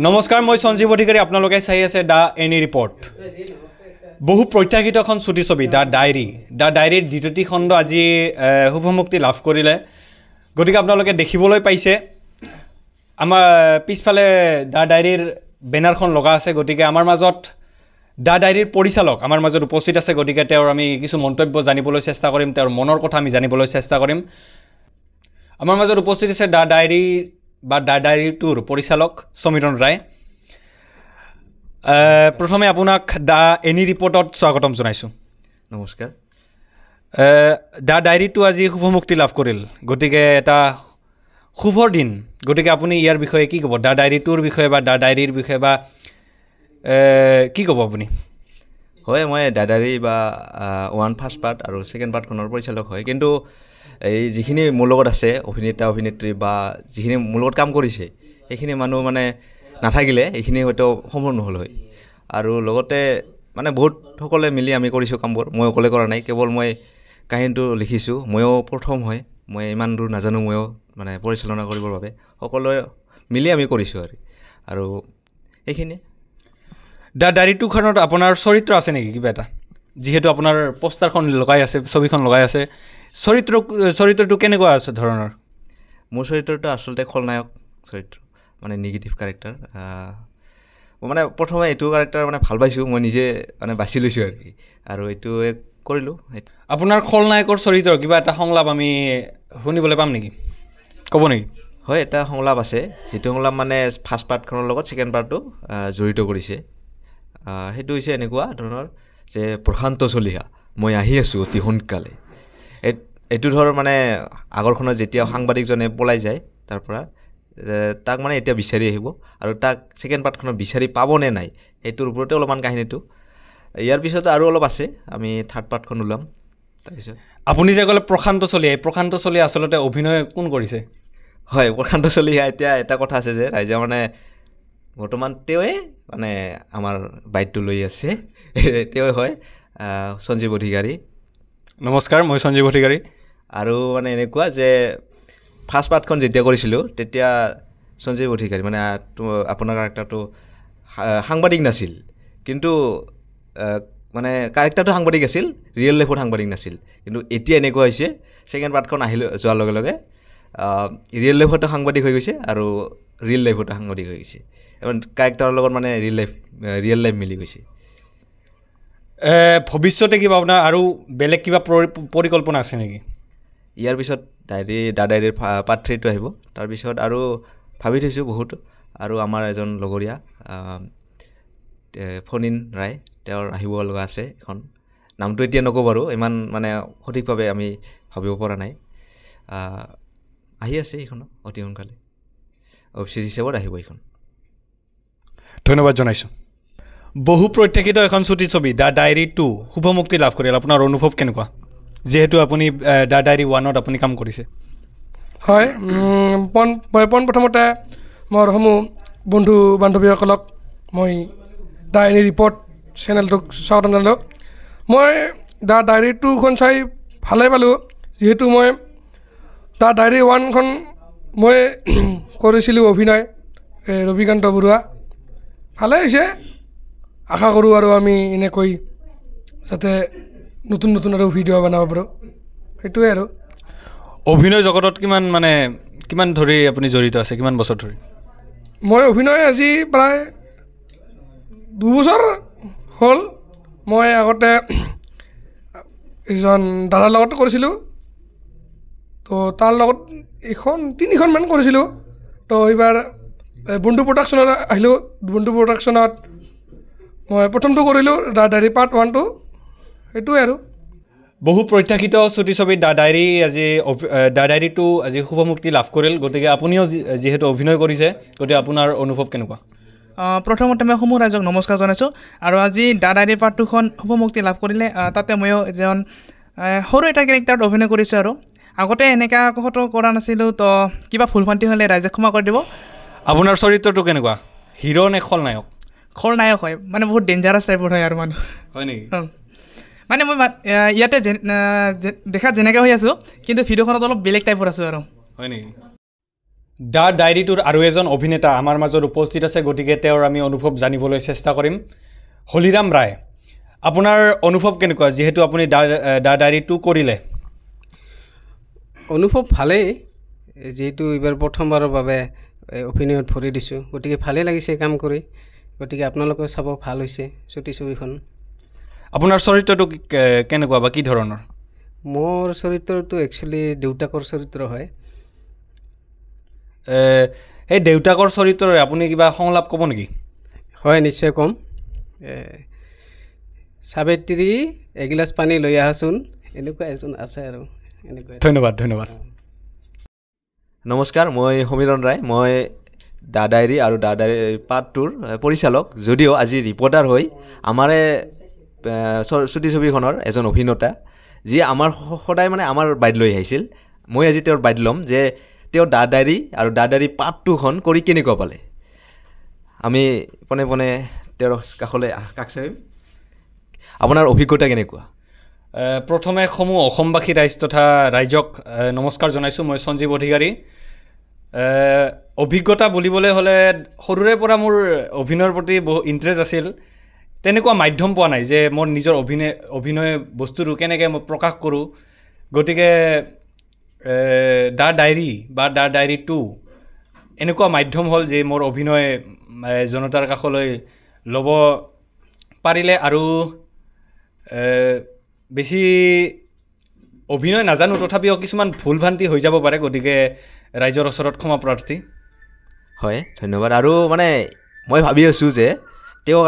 নমস্কাৰ মই সঞ্জীৱ অধিকাৰী আপোনালোকে চাই আছে দা এনি ৰিপৰ্ট বহু প্ৰত্যাশিত এখন ছুটি ছবি দা ডায়েৰীৰ দ্বিতীয়টি খণ্ড আজি শুভমুক্তি লাভ কৰিলে গতিকে আপোনালোকে দেখিবলৈ পাইছে আমাৰ পিছফালে দা ডায়েৰীৰ বেনাৰখন লগা আছে গতিকে আমাৰ মাজত দা ডায়েৰীৰ পৰিচালক আমাৰ মাজত উপস্থিত আছে গতিকে তেওঁৰ আমি কিছু মন্তব্য জানিবলৈ চেষ্টা কৰিম তেওঁৰ মনৰ কথা আমি জানিবলৈ চেষ্টা কৰিম আমাৰ মাজত উপস্থিত আছে দা ডায়েৰী বা দা ডায়েৰীটোৰ পৰিচালক সমীৰণ ৰায় প্ৰথমে আপোনাক দা এনি ৰিপৰ্টত স্বাগতম জনাইছোঁ নমস্কাৰ দা ডায়েৰীটো আজি শুভমুক্তি লাভ কৰিল গতিকে এটা শুভৰ দিন গতিকে আপুনি ইয়াৰ বিষয়ে কি ক'ব দা ডায়েৰীটোৰ বিষয়ে বা দা ডায়েৰীৰ বিষয়ে বা কি ক'ব আপুনি হয় মই দা ডায়েৰী বা ওৱান ফাৰ্ষ্ট পাৰ্ট আৰু ছেকেণ্ড পাৰ্টখনৰ পৰিচালক হয় কিন্তু এই যিখিনি মোৰ লগত আছে অভিনেতা অভিনেত্ৰী বা যিখিনি মোৰ লগত কাম কৰিছে সেইখিনি মানুহ মানে নাথাকিলে এইখিনি হয়তো সম্ভৱ নহ'ল হয় আৰু লগতে মানে বহুত সকলে মিলি আমি কৰিছোঁ কামবোৰ মই অকলে কৰা নাই কেৱল মই কাহিনীটো লিখিছোঁ ময়ো প্ৰথম হয় মই ইমান দূৰ নাজানো ময়ো মানে পৰিচালনা কৰিবৰ বাবে সকলোৱে মিলি আমি কৰিছোঁ আৰু এইখিনি দা ডায়েৰীটোখনত আপোনাৰ চৰিত্ৰ আছে নেকি কিবা এটা যিহেতু আপোনাৰ পোষ্টাৰখন লগাই আছে ছবিখন লগাই আছে চৰিত্ৰটো কেনেকুৱা আছে ধৰণৰ মোৰ চৰিত্ৰটো আচলতে খলনায়ক চৰিত্ৰ মানে নিগেটিভ কেৰেক্টাৰ মই মানে প্ৰথমে এইটো কেৰেক্টাৰ মানে ভাল পাইছোঁ মই নিজে মানে বাছি লৈছোঁ আৰু এইটোৱে কৰিলোঁ আপোনাৰ খলনায়কৰ চৰিত্ৰ কিবা এটা সংলাপ আমি শুনিবলৈ পাম নেকি ক'ব নেকি হয় এটা সংলাপ আছে যিটো সংলাপ মানে ফাৰ্ষ্ট পাৰ্টখনৰ লগত ছেকেণ্ড পাৰ্টটো জড়িত কৰিছে সেইটো হৈছে এনেকুৱা ধৰণৰ যে প্ৰশান্ত চলিহা মই আহি আছোঁ অতি সোনকালে এইটো ধৰ মানে আগৰখনত যেতিয়া সাংবাদিকজনে পলাই যায় তাৰ পৰা তাক মানে এতিয়া বিচাৰি আহিব আৰু তাক ছেকেণ্ড পাৰ্টখনত বিচাৰি পাবনে নাই সেইটোৰ ওপৰতে অলপমান কাহিনীটো ইয়াৰ পিছত আৰু অলপ আছে আমি থাৰ্ড পাৰ্টখন ওলাম তাৰপিছত আপুনি যে ক'লে প্ৰশান্ত চলিহা আচলতে অভিনয় কোন কৰিছে হয় প্ৰশান্ত চলিহা এতিয়া এটা কথা আছে যে ৰাইজে মানে বৰ্তমান তেওঁৱে মানে আমাৰ বাইকটো লৈ আছে তেওঁৱে হয় সঞ্জীৱ অধিকাৰী নমস্কাৰ মই সঞ্জীৱ অধিকাৰী আৰু মানে এনেকুৱা যে ফাৰ্ষ্ট পাৰ্টখন যেতিয়া কৰিছিলোঁ তেতিয়া সঞ্জীৱ অধিকাৰী মানে আপোনাৰ কেৰেক্টাৰটো সাংবাদিক নাছিল কিন্তু মানে কেৰেক্টাৰটো সাংবাদিক আছিল ৰিয়েল লাইফত সাংবাদিক নাছিল কিন্তু এতিয়া এনেকুৱা হৈছে ছেকেণ্ড পাৰ্টখন যোৱাৰ লগে লগে ৰিয়েল লাইফতো সাংবাদিক হৈ গৈছে আৰু ৰিয়েল লাইফতো সাংবাদিক হৈ গৈছে কেৰেক্টাৰৰ লগত মানে ৰিয়েল লাইফ মিলি গৈছে ভৱিষ্যতে কিবা আপোনাৰ আৰু বেলেগ কিবা পৰিকল্পনা আছে নেকি ইয়াৰ পিছত দা ডায়েৰীৰ পাৰ্ট 3টো আহিব তাৰপিছত আৰু ভাবি থৈছোঁ বহুত আৰু আমাৰ এজন লগৰীয়া ফণীন ৰায় তেওঁৰ আহিব লগা আছে এখন নামটো এতিয়া নকওঁ বাৰু ইমান মানে সঠিকভাৱে আমি ভাবিব পৰা নাই আহি আছে এইখনো অতি সোনকালে ৱেব ছিৰিজ হিচাপত আহিব এইখন ধন্যবাদ জনাইছোঁ বহু প্ৰত্যাশিত এখন ছুটি ছবি দা ডায়েৰী 2 শুভমুক্তি লাভ কৰিল আপোনাৰ অনুভৱ কেনেকুৱা যিহেতু আপুনি দা ডায়েৰী 1ত আপুনি কাম কৰিছে হয় মই প্ৰথমতে মোৰ সমূহ বন্ধু বান্ধৱীসকলক মই দা এনি ৰিপৰ্ট চেনেলটোক স্বাগতম জনালোঁ মই দা ডায়েৰী 2খন চাই ভালেই পালোঁ যিহেতু মই দা ডায়েৰী 1খন মই কৰিছিলোঁ অভিনয় ৰবিকান্ত বৰুৱা ভালেই হৈছে আশা কৰোঁ আৰু আমি এনেকৈ যাতে নতুন আৰু ভিডিঅ' বনাব পাৰোঁ সেইটোৱে আৰু অভিনয় জগতত কিমান ধৰি আপুনি জড়িত আছে কিমান বছৰ ধৰি মই অভিনয় আজি প্ৰায় 2 বছৰ হ'ল মই আগতে এজন দাদাৰ লগত কৰিছিলোঁ তো তাৰ লগত 3খনমান কৰিছিলোঁ তো এইবাৰ বন্ধু প্ৰডাকশ্যনত আহিলোঁ বন্ধু প্ৰডাকশ্যনত মই প্ৰথমটো কৰিলোঁ দা ডায়েৰী পাৰ্ট 1টো সেইটোৱে আৰু বহু প্ৰত্যাশিত ছুটি ছবি দা ডায়েৰীটো আজি শুভমুক্তি লাভ কৰিল গতিকে আপুনিও যিহেতু অভিনয় কৰিছে গতিকে আপোনাৰ অনুভৱ কেনেকুৱা প্ৰথমতে মই সমূহ ৰাইজক নমস্কাৰ জনাইছোঁ আৰু আজি দা ডায়েৰী পাৰ্ট 2খন শুভমুক্তি লাভ কৰিলে তাতে ময়ো এজন সৰু এটা কেৰেক্টাৰত অভিনয় কৰিছোঁ আৰু আগতে এনেকুৱা কতো কৰা নাছিলোঁ তো কিবা ভুল ভ্ৰান্তি হ'লে ৰাইজে ক্ষমা কৰি দিব আপোনাৰ চৰিত্ৰটো কেনেকুৱা হিৰো নে খলনায়ক হয় মানে বহুত ডেঞ্জাৰাছ টাইপৰ হয় আৰু মানুহ হয় নেকি মানে মই ইয়াতে দেখাত যেনেকৈ হৈ আছোঁ কিন্তু ভিডিঅ'খনত অলপ বেলেগ টাইপৰ আছোঁ আৰু হয় নেকি দ্য ডায়েৰীটোৰ আৰু এজন অভিনেতা আমাৰ মাজত উপস্থিত আছে, গতিকে তেওঁৰ আমি অনুভৱ জানিবলৈ চেষ্টা কৰিম। হলিৰাম ৰায়, আপোনাৰ অনুভৱ কেনেকুৱা যিহেতু আপুনি দ্য ডায়েৰীটো কৰিলে? অনুভৱ ভালেই, যিহেতু এইবাৰ প্ৰথমবাৰৰ বাবে অভিনয়ত ভৰি দিছোঁ, গতিকে ভালেই লাগিছে কাম কৰি। গতিকে আপোনালোকেও চাব, ভাল হৈছে চুটি ছবিখন। আপোনাৰ চৰিত্ৰটো কেনেকুৱা বা কি ধৰণৰ? মোৰ চৰিত্ৰটো একচুৱেলি দেউতাকৰ চৰিত্ৰ হয়। সেই দেউতাকৰ চৰিত্ৰৰে আপুনি কিবা সংলাপ ক'ব নেকি? হয়, নিশ্চয় ক'ম। সাবিত্ৰী এগিলাচ পানী লৈ আহাচোন, এনেকুৱা এজন আছে আৰু এনেকুৱা। ধন্যবাদ ধন্যবাদ। নমস্কাৰ, মই সমীৰণ ৰায়। মই দ্য ডায়েৰী আৰু দ্য ডায়েৰী পাৰ্ট 2ৰ পৰিচালক, যদিও আজি ৰিপৰ্টাৰ হৈ আমাৰে চুটি ছবিখনৰ এজন অভিনেতা, যি আমাৰ সদায় মানে আমাৰ বাইড লৈ আহিছিল। মই আজি তেওঁৰ বাইড ল'ম যে তেওঁ দ্য ডায়েৰী আৰু দ্য ডায়েৰী পাৰ্ট 2খন কৰি কেনেকুৱা পালে। আমি পোনে পোনে তেওঁৰ কাষলৈ কাষ চাপিম। আপোনাৰ অভিজ্ঞতা কেনেকুৱা? প্ৰথমে সমূহ অসমবাসী ৰাইজ তথা ৰাইজক নমস্কাৰ জনাইছোঁ। মই সঞ্জীৱ অধিকাৰী। অভিজ্ঞতা বুলিবলৈ হ'লে সৰুৰে পৰা মোৰ অভিনয়ৰ প্ৰতি বহু ইণ্টাৰেষ্ট আছিল। তেনেকুৱা মাধ্যম পোৱা নাই যে মোৰ নিজৰ অভিনয় বস্তুটো কেনেকৈ মই প্ৰকাশ কৰোঁ। গতিকে দ্য ডায়েৰী বা দ্য ডায়েৰী 2 এনেকুৱা মাধ্যম হ'ল যে মোৰ অভিনয় জনতাৰ কাষলৈ ল'ব পাৰিলে। আৰু বেছি অভিনয় নাজানো, তথাপিও কিছুমান ভুল ভ্ৰান্তি হৈ যাব পাৰে, গতিকে ৰাইজৰ ওচৰত ক্ষমা প্ৰাৰ্থী। হয়, ধন্যবাদ। আৰু মানে মই ভাবি আছোঁ যে তেওঁ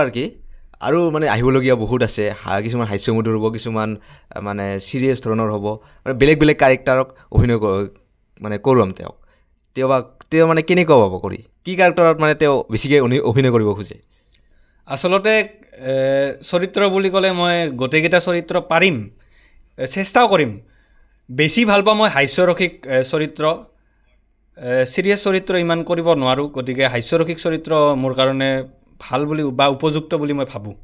আৰু মানে আহিবলগীয়া বহুত আছে। কিছুমান হাস্যমধুৰ হ'ব, কিছুমান মানে চিৰিয়াছ ধৰণৰ হ'ব, মানে বেলেগ বেলেগ কেৰেক্টাৰক অভিনয় মানে কৰোৱাম তেওঁক। তেওঁ মানে কেনেকুৱা পাব কৰি, কি কেৰেক্টাৰত মানে তেওঁ বেছিকৈ অভিনয় কৰিব খোজে? আচলতে চৰিত্ৰ বুলি ক'লে মই গোটেইকেইটা চৰিত্ৰ পাৰিম, চেষ্টাও কৰিম। বেছি ভাল পাওঁ মই হাস্যৰসিক চৰিত্ৰ। চিৰিয়াছ চৰিত্ৰ ইমান কৰিব নোৱাৰোঁ, গতিকে হাস্যৰসিক চৰিত্ৰ মোৰ কাৰণে ভাল বুলি বা উপযুক্ত বুলি মই ভাবোঁ।